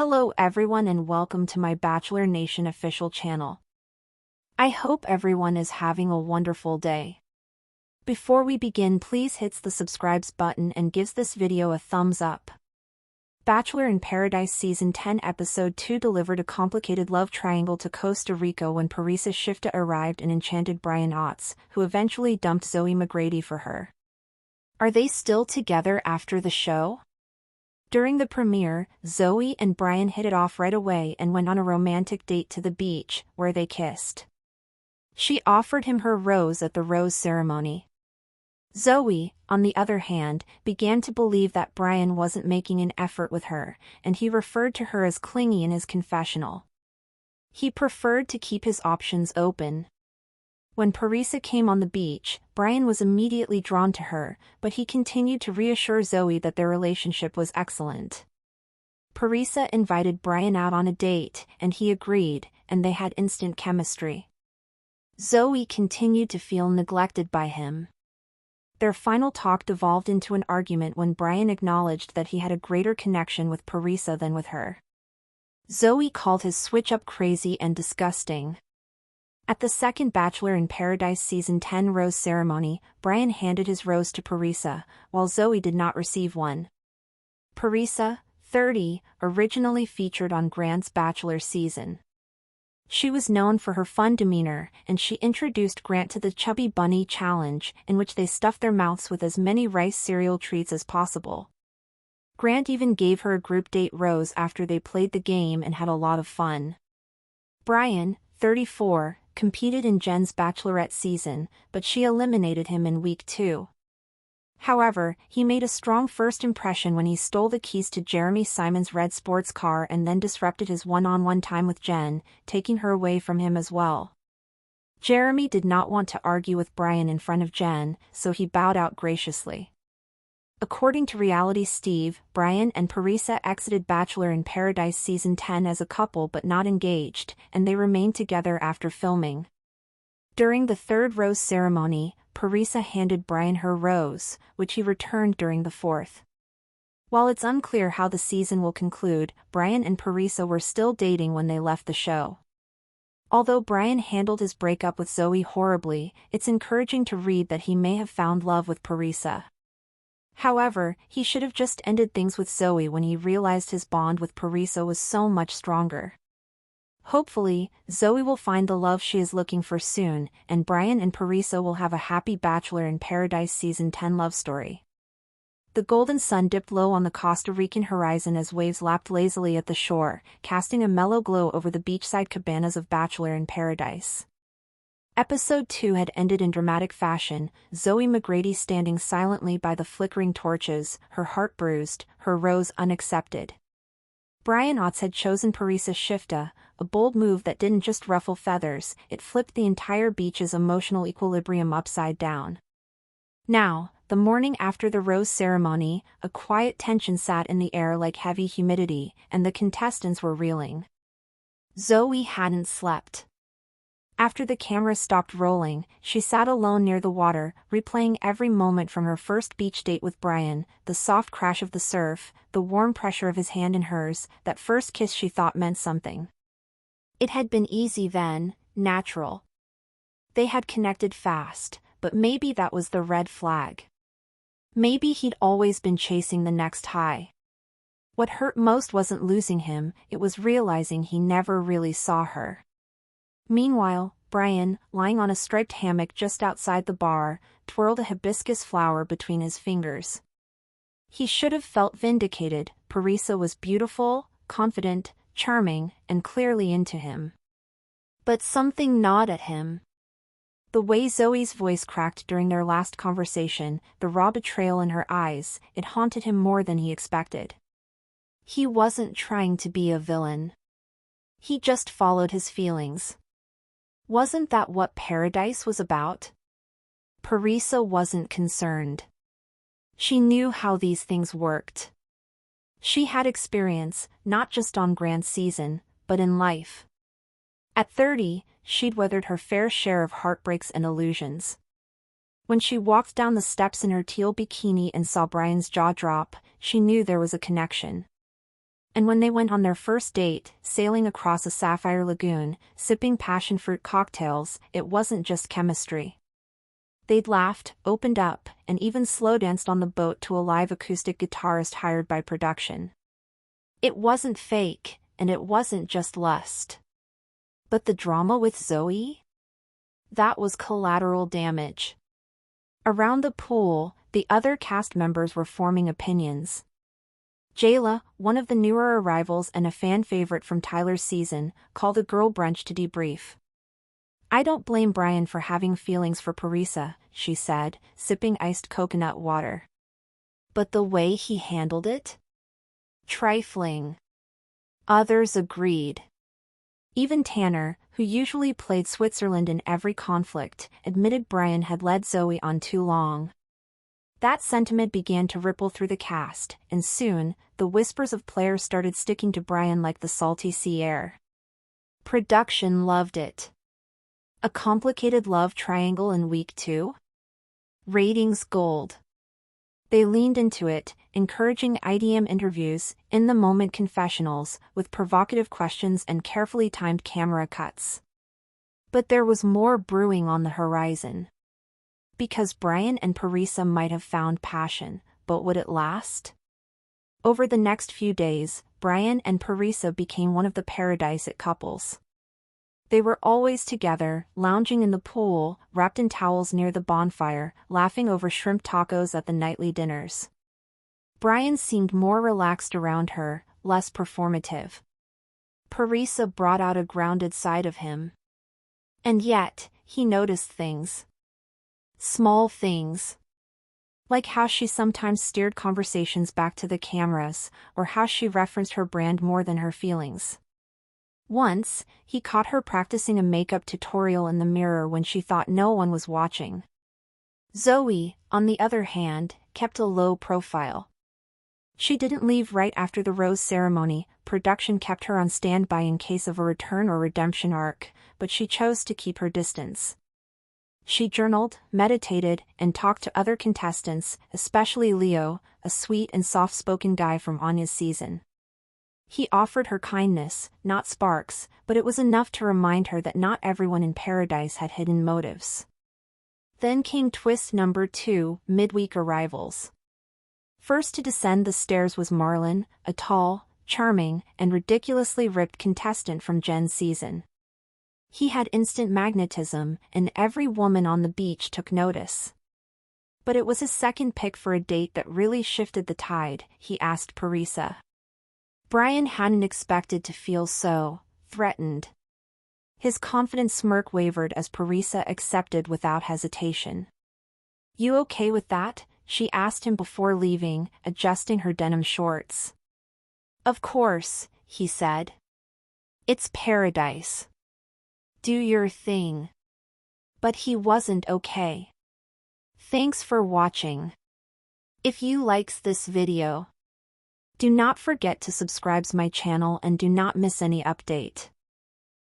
Hello everyone and welcome to my Bachelor Nation official channel. I hope everyone is having a wonderful day. Before we begin, please hit the subscribe button and gives this video a thumbs up. Bachelor in Paradise Season 10 Episode 2 delivered a complicated love triangle to Costa Rica when Parisa Shifteh arrived and enchanted Brian Autz, who eventually dumped Zoe McGrady for her. Are they still together after the show? During the premiere, Zoe and Brian hit it off right away and went on a romantic date to the beach, where they kissed. She offered him her rose at the rose ceremony. Zoe, on the other hand, began to believe that Brian wasn't making an effort with her, and he referred to her as clingy in his confessional. He preferred to keep his options open. When Parisa came on the beach, Brian was immediately drawn to her, but he continued to reassure Zoe that their relationship was excellent. Parisa invited Brian out on a date, and he agreed, and they had instant chemistry. Zoe continued to feel neglected by him. Their final talk devolved into an argument when Brian acknowledged that he had a greater connection with Parisa than with her. Zoe called his switch-up crazy and disgusting. At the second Bachelor in Paradise Season 10 rose ceremony, Brian handed his rose to Parisa, while Zoe did not receive one. Parisa, 30, originally featured on Grant's Bachelor season. She was known for her fun demeanor, and she introduced Grant to the Chubby Bunny Challenge, in which they stuffed their mouths with as many rice cereal treats as possible. Grant even gave her a group date rose after they played the game and had a lot of fun. Brian, 34, competed in Jen's Bachelorette season, but she eliminated him in week 2. However, he made a strong first impression when he stole the keys to Jeremy Simon's red sports car and then disrupted his one-on-one time with Jen, taking her away from him as well. Jeremy did not want to argue with Brian in front of Jen, so he bowed out graciously. According to Reality Steve, Brian and Parisa exited Bachelor in Paradise Season 10 as a couple but not engaged, and they remained together after filming. During the third rose ceremony, Parisa handed Brian her rose, which he returned during the fourth. While it's unclear how the season will conclude, Brian and Parisa were still dating when they left the show. Although Brian handled his breakup with Zoe horribly, it's encouraging to read that he may have found love with Parisa. However, he should have just ended things with Zoe when he realized his bond with Parisa was so much stronger. Hopefully, Zoe will find the love she is looking for soon, and Brian and Parisa will have a happy Bachelor in Paradise Season 10 love story. The golden sun dipped low on the Costa Rican horizon as waves lapped lazily at the shore, casting a mellow glow over the beachside cabanas of Bachelor in Paradise. Episode 2 had ended in dramatic fashion, Zoe McGrady standing silently by the flickering torches, her heart bruised, her rose unaccepted. Brian Autz had chosen Parisa Shifteh, a bold move that didn't just ruffle feathers, it flipped the entire beach's emotional equilibrium upside down. Now, the morning after the rose ceremony, a quiet tension sat in the air like heavy humidity, and the contestants were reeling. Zoe hadn't slept. After the camera stopped rolling, she sat alone near the water, replaying every moment from her first beach date with Brian, the soft crash of the surf, the warm pressure of his hand in hers, that first kiss she thought meant something. It had been easy then, natural. They had connected fast, but maybe that was the red flag. Maybe he'd always been chasing the next high. What hurt most wasn't losing him, it was realizing he never really saw her. Meanwhile, Brian, lying on a striped hammock just outside the bar, twirled a hibiscus flower between his fingers. He should have felt vindicated. Parisa was beautiful, confident, charming, and clearly into him. But something gnawed at him. The way Zoe's voice cracked during their last conversation, the raw betrayal in her eyes, it haunted him more than he expected. He wasn't trying to be a villain. He just followed his feelings. Wasn't that what Paradise was about? Parisa wasn't concerned. She knew how these things worked. She had experience, not just on Grant's season, but in life. At 30, she'd weathered her fair share of heartbreaks and illusions. When she walked down the steps in her teal bikini and saw Brian's jaw drop, she knew there was a connection. And when they went on their first date, sailing across a sapphire lagoon, sipping passion fruit cocktails, it wasn't just chemistry. They'd laughed, opened up, and even slow danced on the boat to a live acoustic guitarist hired by production. It wasn't fake, and it wasn't just lust. But the drama with Zoe? That was collateral damage. Around the pool, the other cast members were forming opinions. Jayla, one of the newer arrivals and a fan favorite from Tyler's season, called a girl brunch to debrief. "I don't blame Brian for having feelings for Parisa," she said, sipping iced coconut water. "But the way he handled it? Trifling." Others agreed. Even Tanner, who usually played Switzerland in every conflict, admitted Brian had led Zoe on too long. That sentiment began to ripple through the cast, and soon, the whispers of players started sticking to Brian like the salty sea air. Production loved it. A complicated love triangle in week 2? Ratings gold. They leaned into it, encouraging IDM interviews, in-the-moment confessionals, with provocative questions and carefully timed camera cuts. But there was more brewing on the horizon. Because Brian and Parisa might have found passion, but would it last? Over the next few days, Brian and Parisa became one of the paradise couples. They were always together, lounging in the pool, wrapped in towels near the bonfire, laughing over shrimp tacos at the nightly dinners. Brian seemed more relaxed around her, less performative. Parisa brought out a grounded side of him. And yet, he noticed things. Small things. Like how she sometimes steered conversations back to the cameras, or how she referenced her brand more than her feelings. Once, he caught her practicing a makeup tutorial in the mirror when she thought no one was watching. Zoe, on the other hand, kept a low profile. She didn't leave right after the rose ceremony. Production kept her on standby in case of a return or redemption arc, but she chose to keep her distance. She journaled, meditated, and talked to other contestants, especially Leo, a sweet and soft-spoken guy from Anya's season. He offered her kindness, not sparks, but it was enough to remind her that not everyone in paradise had hidden motives. Then came twist number 2, midweek arrivals. First to descend the stairs was Marlon, a tall, charming, and ridiculously ripped contestant from Jen's season. He had instant magnetism, and every woman on the beach took notice. But it was his second pick for a date that really shifted the tide, he asked Parisa. Brian hadn't expected to feel so threatened. His confident smirk wavered as Parisa accepted without hesitation. "You okay with that?" she asked him before leaving, adjusting her denim shorts. "Of course," he said. "It's paradise. Do your thing." But he wasn't okay. Thanks for watching. If you likes this video, do not forget to subscribe my channel and do not miss any update.